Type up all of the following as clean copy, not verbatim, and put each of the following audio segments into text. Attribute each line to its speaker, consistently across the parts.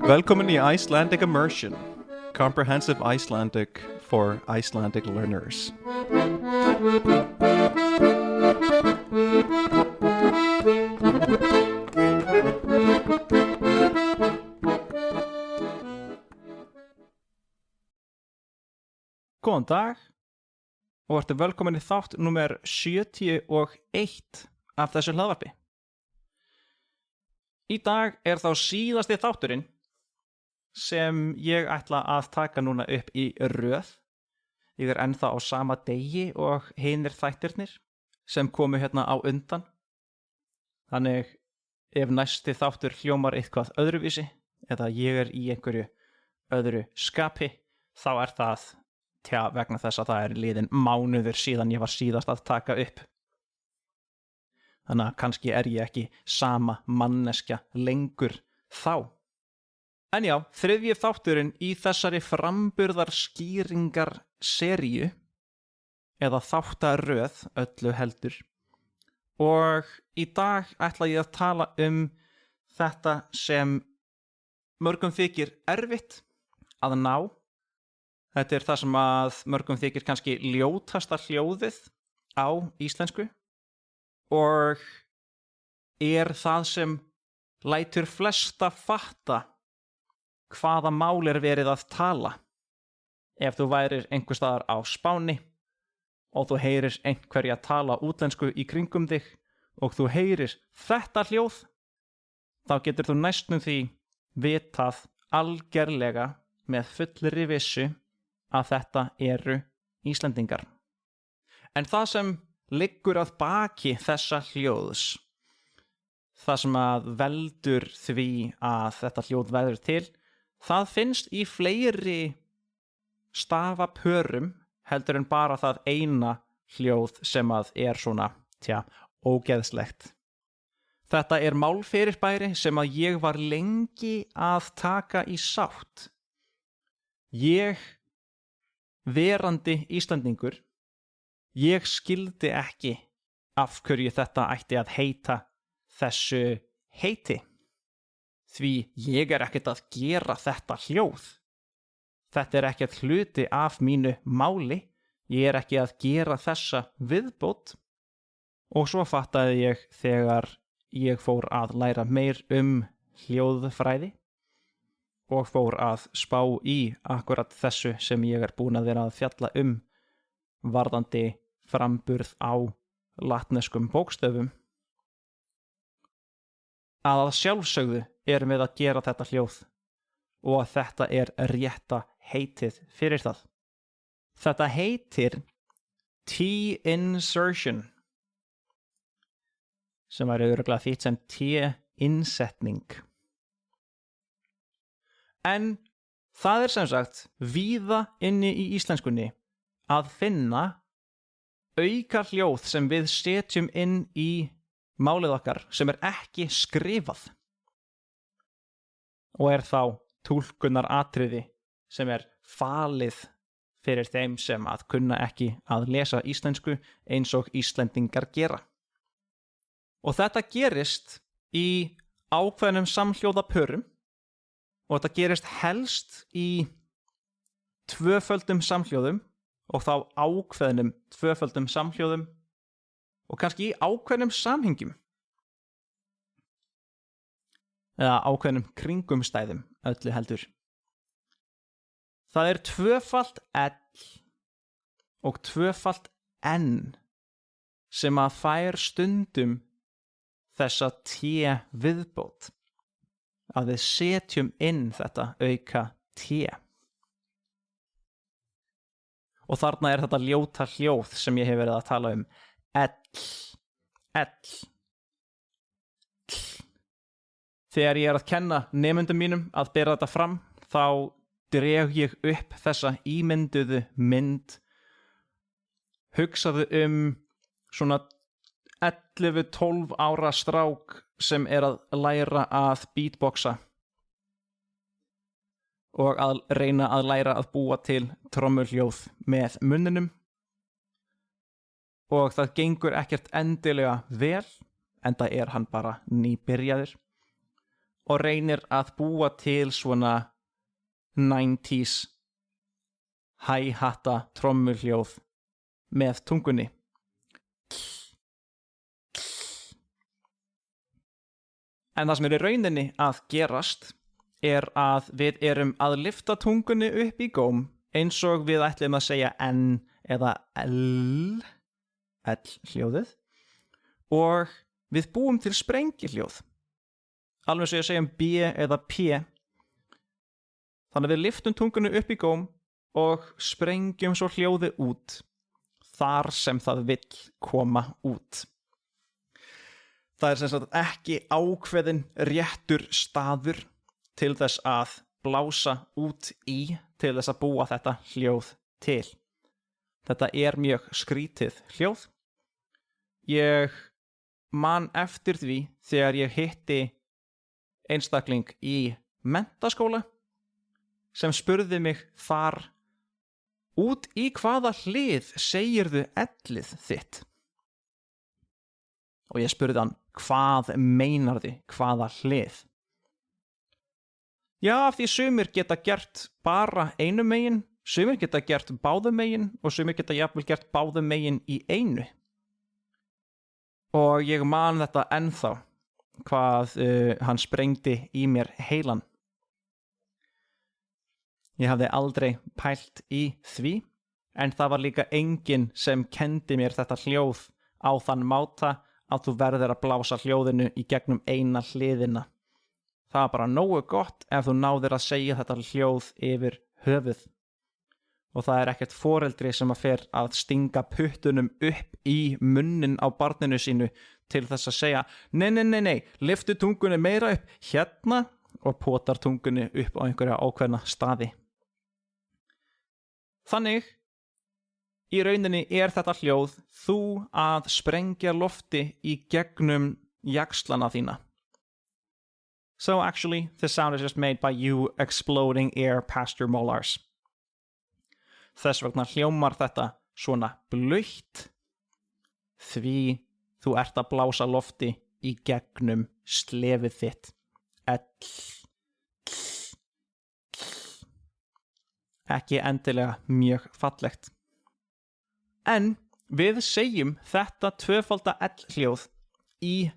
Speaker 1: Velkomin í Icelandic Immersion, comprehensive Icelandic for Icelandic learners. Góðan dag og ertu velkomin í þátt númer 71 af þessu hlaðvarpi. Í dag er þá síðasti þátturinn sem ég ætla að taka núna upp í röð. Ég er ennþá á sama degi og hinir þættirnir sem komu hérna á undan. Þannig ef næsti þáttur hljómar eitthvað öðruvísi eða ég er í einhverju öðru skapi, þá er það vegna þess að það er liðin mánuður síðan ég var síðast að taka upp. Þannig að kannski er ég ekki sama manneskja lengur þá. En já, þriðji þátturinn í þessari framburðarskýringar seríu eða þáttaröð öllu heldur. Og í dag ætla ég að tala þetta sem mörgum þykir erfitt að ná. Þetta er það sem að mörgum þykir kannski ljótasta hljóðið á íslensku og er það sem lætur flesta fatta hvaða mál er verið að tala. Ef þú værir einhvers staðar á Spáni og þú heyrir einhverja tala útlensku í kringum þig og þú heyrir þetta hljóð, þá getur þú næstum því vitað algerlega með fullri vissu að þetta eru Íslendingar. En það sem liggur að baki þessa hljóðs, það sem að veldur því að þetta hljóð verður til, það finnst í fleiri stafapörum heldur en bara það eina hljóð sem að er svona, ógeðslegt. Þetta er málfyrirbæri sem að ég var lengi að taka í sátt. Ég, verandi Íslendingur, ég skildi ekki af hverju þetta ætti að heita þessu heiti. Því ég er ekkert að gera þetta hljóð. Þetta er ekkert hluti af mínu máli. Ég er ekki að gera þessa viðbót. Og svo fattaði ég þegar ég fór að læra meir hljóðfræði og fór að spá í akkurat þessu sem ég er búin að vera að fjalla varðandi framburð á latneskum bókstöfum, að sjálfsögðu erum við að gera þetta hljóð og að þetta er rétta heitið fyrir það. Þetta heitir T-insertion, sem er örugglega þýtt sem T-innsetning. En það er sem sagt víða inni í íslenskunni að finna auka hljóð sem við setjum inn í málið okkar sem er ekki skrifað. Og er þá túlkunaratriði sem er falið fyrir þeim sem að kunna ekki að lesa íslensku eins og Íslendingar gera. Og þetta gerist í ákveðnum samhljóðapörum og þetta gerist helst í tvöföldum samhljóðum og þá ákveðnum tvöföldum samhljóðum og kannski í ákveðnum samhengjum eða ákveðnum kringumstæðum öllu heldur. Það er tvöfalt L og tvöfalt N sem að fær stundum þessa T viðbót, að við setjum inn þetta auka T. Og þarna er þetta ljóta hljóð sem ég hef verið að tala L, L. Þegar ég er að kenna nemendum mínum að bera þetta fram, þá dreg ég upp þessa ímynduðu mynd. Hugsaðu svona 11-12 ára strák sem er að læra að beatboxa og að reyna að læra að búa til trommuhljóð með munninum. Og það gengur ekkert endilega vel, enda er hann bara nýbyrjaður. og reynir að búa til svona 90s hi-hata trommuhljóð með tungunni. En það sem í rauninni að gerast að við erum að lyfta tungunni upp í góm eins og við ætlum að segja N eða L hljóðið, og við búum til sprengihljóð, alveg svo ég segjum B eða P. Þannig að við lyftum tungunni upp í góm og sprengjum svo hljóði út þar sem það vill koma út. Það sem sagt ekki ákveðin réttur staður til þess að blása út í til þess að búa þetta hljóð til. Þetta mjög skrítið hljóð. Ég man eftir því þegar ég hitti einstakling í menntaskóla sem spurði mig þar: út í hvaða hlið segirðu ellið þitt? Og ég spurði hann: hvað meinarðu, hvaða hlið? Já, af því sumir geta gert bara einu megin, sumir geta gert báðum megin og sumir geta jafnvel gert báðum megin í einu. Og ég man þetta ennþá, hvað hann sprengdi í mér heilan. Ég hafði aldrei pælt í því, en það var líka enginn sem kenndi mér þetta hljóð á þann máta að þú verður að blása hljóðinu í gegnum eina hliðina. Það var bara nógu gott ef þú náðir að segja þetta hljóð yfir höfuð. Og það ekkert foreldri sem að fer að stinga puttunum upp í munnin á barninu sínu til þess að segja: nei, lyftu tungunni meira upp hérna, og potar tungunni upp á einhverja ákveðna staði. Þannig, í rauninni þetta hljóð þú að sprengja lofti í gegnum jaxlana þína. So actually, the sound is just made by you exploding air past your molars. Þess vegna hljómar þetta svona blautt, því þú ert að blása lofti í gegnum slefið þitt. Ekki endilega mjög fallegt. En við segjum þetta tvöfalda hljóð í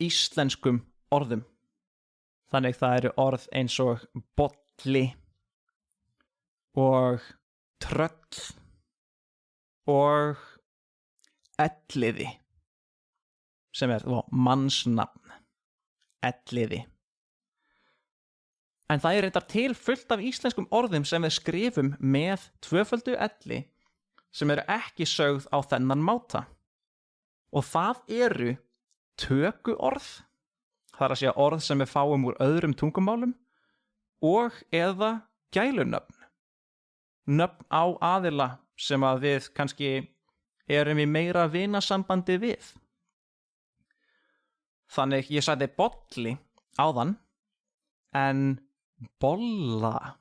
Speaker 1: íslenskum orðum. Þannig það eru orð eins og bolli og tröll og elliði, sem mannsnafn, elliði. En það reyndar til fullt af íslenskum orðum sem við skrifum með tvöföldu elli sem eru ekki sögð á þennan máta. Og það eru tökuorð, það að segja orð sem við fáum úr öðrum tungumálum, og eða gælunöfn. Nöfn á aðila sem að við kannski erum í meira vinasambandi við. Þannig ég sagði bolli áðan, en bolla.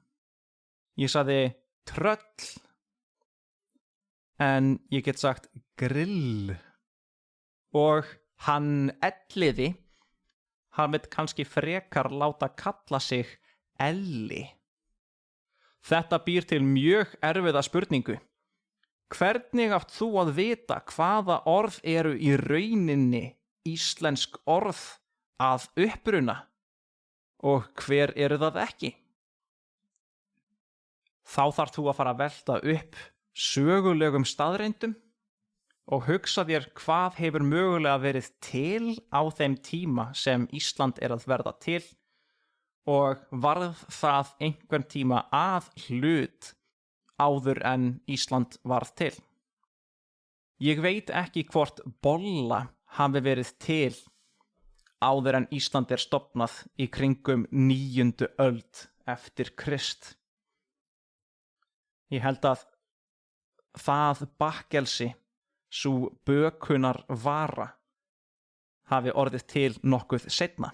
Speaker 1: Ég sagði tröll, en ég get sagt grill. Og hann elliði, hann vill kannski frekar láta kalla sig Elli. Þetta býr til mjög erfiða spurningu. Hvernig átt þú að vita hvaða orð eru í rauninni íslensk orð að uppruna og hver eru það ekki? Þá þarf þú að fara að velta upp sögulegum staðreyndum og hugsa þér hvað hefur mögulega verið til á þeim tíma sem Ísland að verða til, og varð það einhvern tíma að hlut áður en Ísland varð til. Ég veit ekki hvort bolla hafi verið til áður en Ísland stofnað í kringum 9. öld eftir Krist. Ég held að það bakkelsi, sú bökunar vara, hafi orðið til nokkuð seinna.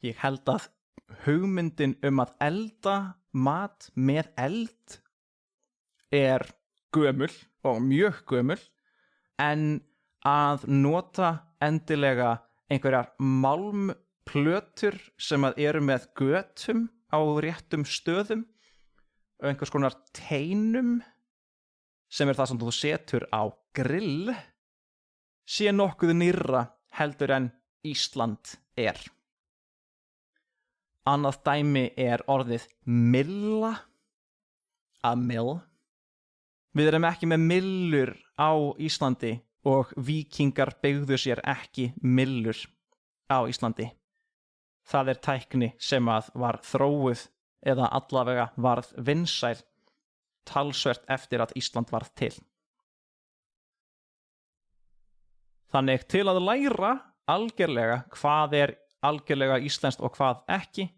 Speaker 1: Ég held að hugmyndin að elda mat með eld gömul og mjög gömul, en að nota endilega einhverjar plötur sem að eru með götum á réttum stöðum og einhvers konar teinum sem er það sem þú setur á grill sé nokkuð nýrra heldur en Ísland er. Annað dæmi er orðið mylla, a mill. Við erum ekki með myllur á Íslandi og víkingar byggðu sér ekki myllur á Íslandi. Það er tækni sem að var þróuð eða allavega varð vinsæl talsvert eftir að Ísland varð til. Þannig til að læra algerlega hvað er algerlega íslenskt og hvað ekki,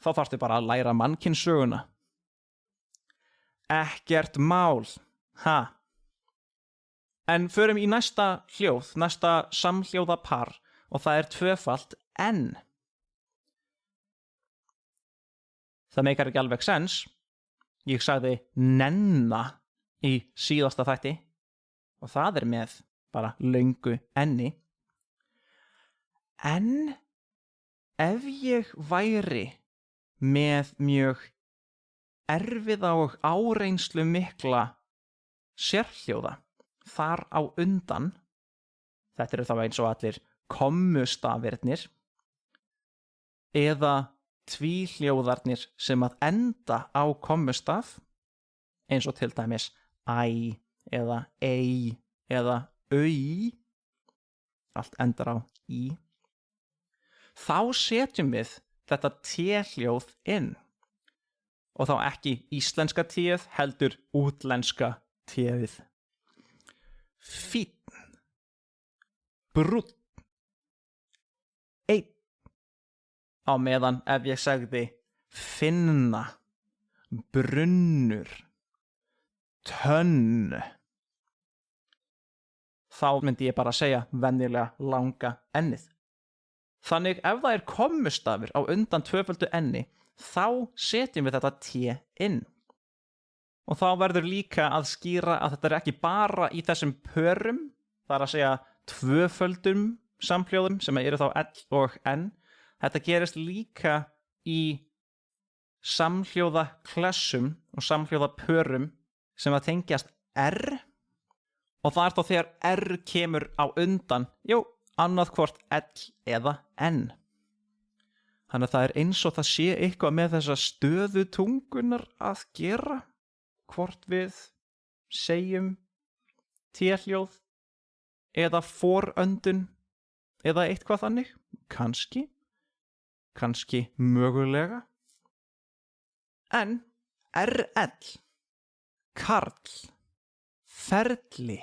Speaker 1: þá þarftu bara að læra mannkynssöguna. Ekkert mál, ha? En förum í næsta hljóð, næsta samhljóða par og það er tvöfalt N. Það meikar ekki alveg sens. Ég sagði nenna í síðasta þætti og það er með bara löngu enni. En ef ég væri með mjög erfiða og áreynslu mikla sérhljóða þar á undan, þetta eru þá eins og allir kommustafirnir eða tvíhljóðarnir sem að enda á kommustaf, eins og til dæmis æ eða ei eða au, allt endar á í, þá setjum við þetta t-hljóð inn og þá ekki íslenska t-ið heldur útlenska t-ið. Fínn, brúnn, einn, á meðan ef ég sagði finna, brunnur, tönn, þá myndi ég bara segja venjulega langa ennið. Þannig ef það er kommustafur á undan tvöföldu enni, þá setjum við þetta t inn. Og þá verður líka að skýra að þetta er ekki bara í þessum pörum, það er að segja tvöföldum samhljóðum sem eru þá L og N. Þetta gerist líka í samhljóða klessum og samhljóða pörum sem að tengjast R. Og það er þá þegar R kemur á undan, annað hvort L eða N. Þannig að það er eins og það sé eitthvað með þessa stöðu tungunar að gera, hvort við segjum t-hljóð eða foröndun eða eitthvað þannig, kannski mögulega. En RL, karl, ferli,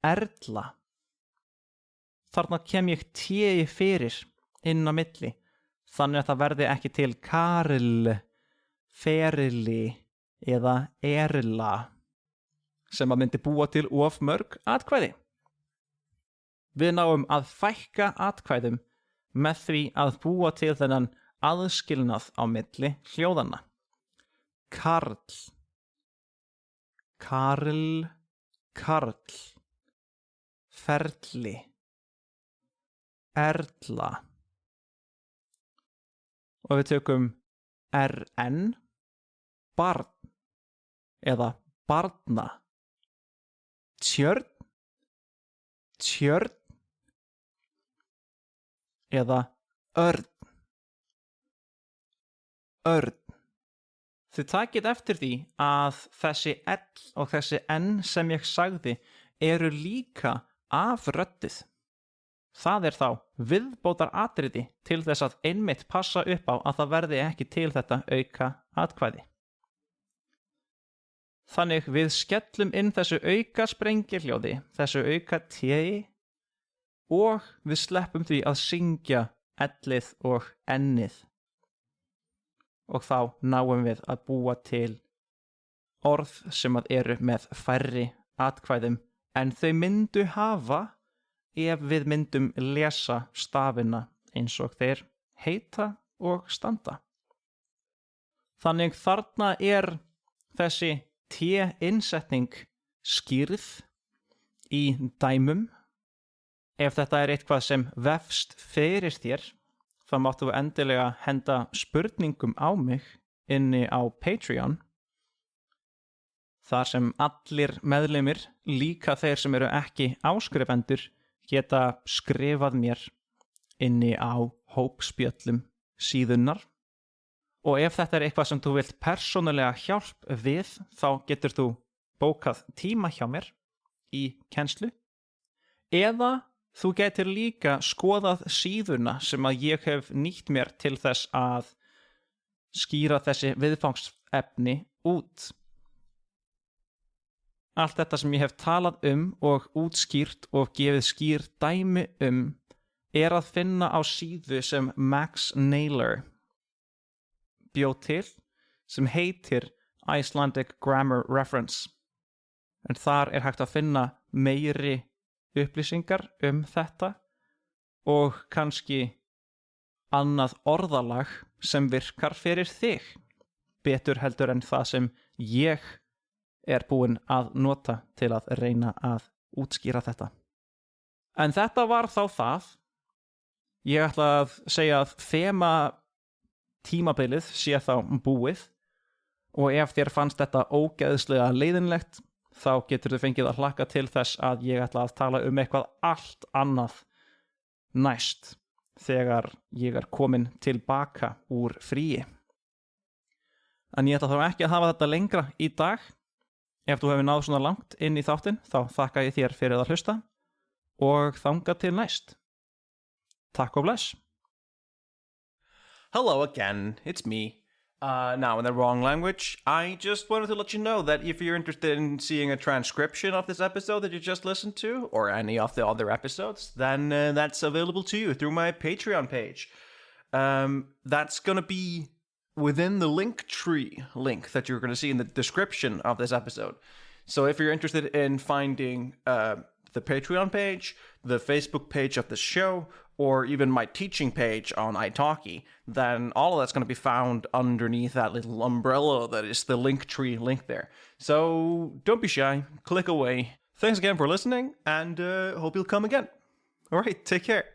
Speaker 1: erla, þarna kem ég t-i fyrir inn á milli, þannig að það verði ekki til karl, ferli eða erla, sem að myndi búa til of mörg atkvæði. Við náum að fækka atkvæðum með því að búa til þennan aðskilnað á milli hljóðanna. Karl, karl, karl, ferli, erla. Og við tökum RN, barn eða barna, tjörn, tjörn eða örn, örn. Þið takið eftir því að þessi L og þessi N sem ég sagði eru líka afröddið. Það er þá viðbótar atriði til þess að einmitt passa upp á að það verði ekki til þetta auka atkvæði. Þannig við skellum inn þessu auka sprengihljóði, þessu auka t-i og við sleppum því að syngja L-ið og N-ið. Og þá náum við að búa til orð sem að eru með færri atkvæðum en þau myndu hafa ef við myndum lesa stafina eins og þeir heita og standa. Þannig þarna er þessi t-innsetning skýrð í dæmum ef þetta er eitthvað sem vefst fyrir þér, þá máttu við endilega henda spurningum á mig inni á Patreon, þar sem allir meðlimir, líka þeir sem eru ekki áskrifendur, geta skrifað mér inni á hópspjöllum síðunnar. Og ef þetta er eitthvað sem þú vilt persónulega hjálp við, þá getur þú bókað tíma hjá mér í kennslu. Eða þú getur líka skoðað síðuna sem að ég hef nýtt mér til þess að skýra þessi viðfangsefni út. Allt þetta sem ég hef talað og útskýrt og gefið skýr dæmi er að finna á síðu sem Max Naylor bjó til, sem heitir Icelandic Grammar Reference. En þar er hægt að finna meiri upplýsingar þetta og kannski annað orðalag sem virkar fyrir þig, betur heldur en það sem ég er búinn að nota til að reyna að útskýra þetta. En þetta var þá það. Ég ætla að segja að þema tímabilið sé þá búið og ef þér fannst þetta ógeðslega leiðinlegt, þá getur þið fengið að hlakka til þess að ég ætla að tala eitthvað allt annað næst þegar ég er komin tilbaka úr fríi. En ég ætla þá ekki að hafa þetta lengra í dag. Ef þú hefur náð svona langt inn í þáttinn, þá þakka ég þér fyrir að hlusta og þangað til næst. Takk og bless.
Speaker 2: Hello again, it's me. Now in the wrong language, I just wanted to let you know that if you're interested in seeing a transcription of this episode that you just listened to, or any of the other episodes, then that's available to you through my Patreon page. That's going to be within the Linktree link that you're going to see in the description of this episode. So if you're interested in finding the Patreon page, the Facebook page of the show, or even my teaching page on italki, then all of that's going to be found underneath that little umbrella that is the Linktree link there. So don't be shy, click away. Thanks again for listening, and hope you'll come again. All right, take care.